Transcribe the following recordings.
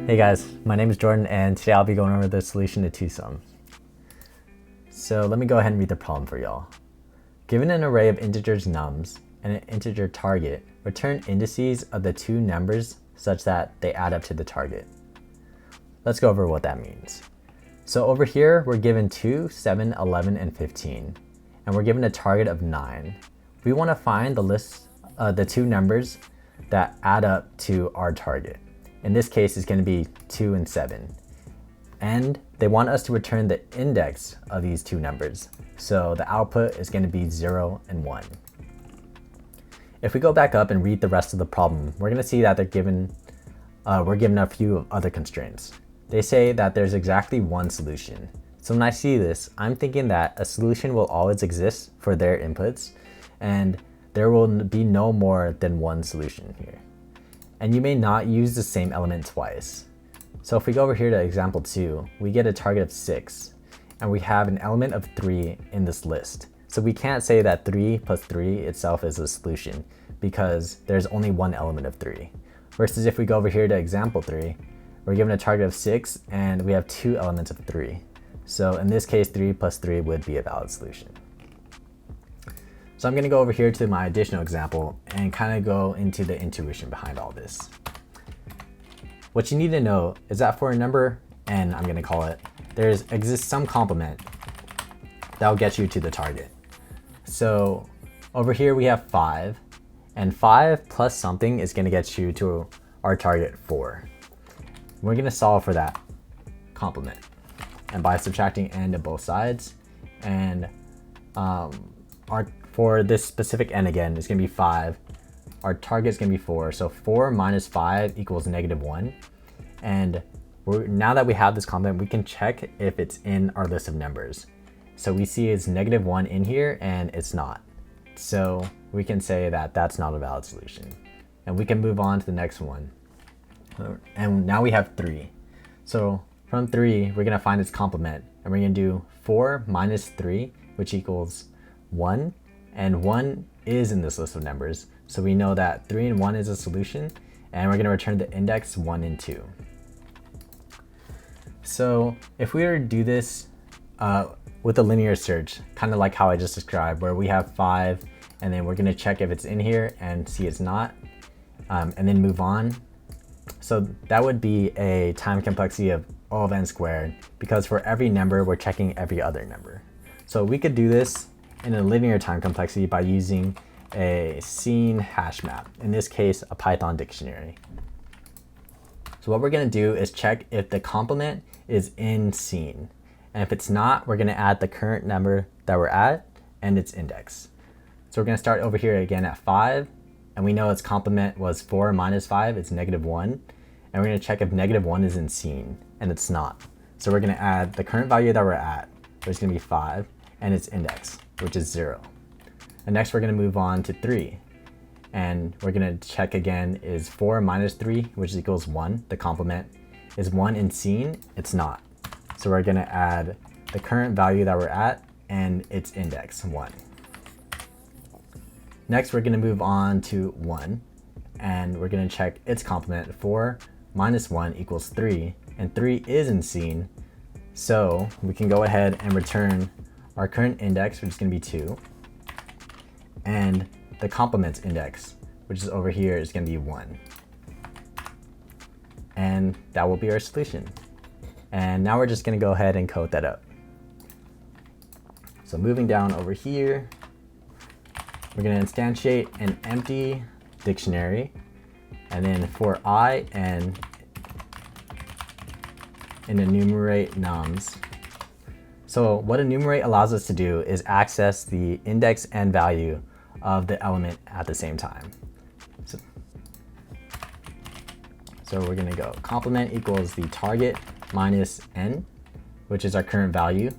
Hey guys, my name is Jordan and today I'll be going over the solution to 2sum. So let me go ahead and read the problem for y'all. Given an array of integers nums and an integer target, return indices of the two numbers such that they add up to the target. Let's go over what that means. So over here we're given 2, 7, 11, and 15, and we're given a target of 9. We want to find the list, the two numbers that add up to our target. In this case, it's going to be 2 and 7. And they want us to return the index of these two numbers. So the output is going to be 0 and 1. If we go back up and read the rest of the problem, we're going to see that we're given a few other constraints. They say that there's exactly one solution. So when I see this, I'm thinking that a solution will always exist for their inputs, and there will be no more than one solution here. And you may not use the same element twice. So if we go over here to example 2, we get a target of 6, and we have an element of 3 in this list. So we can't say that 3 plus 3 itself is a solution because there's only one element of 3. Versus if we go over here to example 3, we're given a target of 6 and we have two elements of 3. So in this case, 3 plus 3 would be a valid solution. So I'm going to go over here to my additional example and kind of go into the intuition behind all this. What you need to know is that for a number n, I'm going to call it, there exists some complement that will get you to the target. So over here we have 5, and 5 plus something is going to get you to our target 4. We're going to solve for that complement, and by subtracting n to both sides, and for this specific n again, it's going to be 5. Our target is going to be 4. So 4 minus 5 equals -1. And now that we have this complement, we can check if it's in our list of numbers. So we see it's -1 in here and it's not. So we can say that that's not a valid solution. And we can move on to the next one. And now we have 3. So from 3, we're going to find its complement. And we're going to do 4 minus 3, which equals 1. And 1 is in this list of numbers. So we know that 3 and 1 is a solution. And we're going to return the index 1 and 2. So if we were to do this with a linear search, kind of like how I just described, where we have 5, and then we're going to check if it's in here and see it's not, and then move on. So that would be a time complexity of O of n squared, because for every number, we're checking every other number. So we could do this in a linear time complexity by using a scene hash map, in this case, a Python dictionary. So what we're going to do is check if the complement is in scene. And if it's not, we're going to add the current number that we're at and its index. So we're going to start over here again at 5, and we know its complement was 4 minus 5, it's -1. And we're going to check if -1 is in scene, and it's not. So we're going to add the current value that we're at, which is going to be 5, and its index, which is 0. And next we're going to move on to 3. And we're going to check again, is 4 minus 3, which equals 1, the complement. Is 1 in scene? It's not. So we're going to add the current value that we're at and its index, 1. Next we're going to move on to 1. And we're going to check its complement. 4 minus 1 equals 3. And 3 is in scene. So we can go ahead and return our current index, which is going to be 2. And the complement's index, which is over here, is going to be 1. And that will be our solution. And now we're just going to go ahead and code that up. So moving down over here, we're going to instantiate an empty dictionary. And then for I and enumerate nums. So what enumerate allows us to do is access the index and value of the element at the same time. So we're going to go complement equals the target minus n, which is our current value.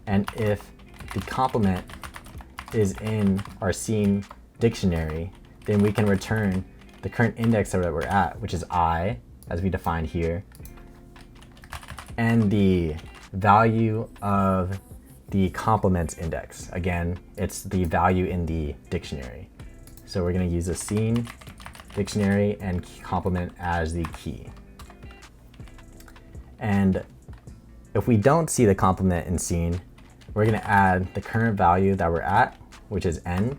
And if the complement is in our scene dictionary, then we can return the current index that we're at, which is I, as we defined here, and the value of the complement's index. Again, it's the value in the dictionary. So we're going to use a scene dictionary and complement as the key. And if we don't see the complement in scene, we're gonna add the current value that we're at, which is n,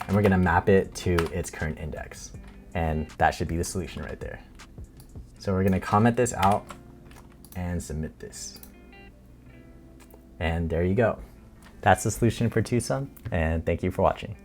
and we're gonna map it to its current index. And that should be the solution right there. So we're gonna comment this out and submit this. And there you go. That's the solution for twosum, and thank you for watching.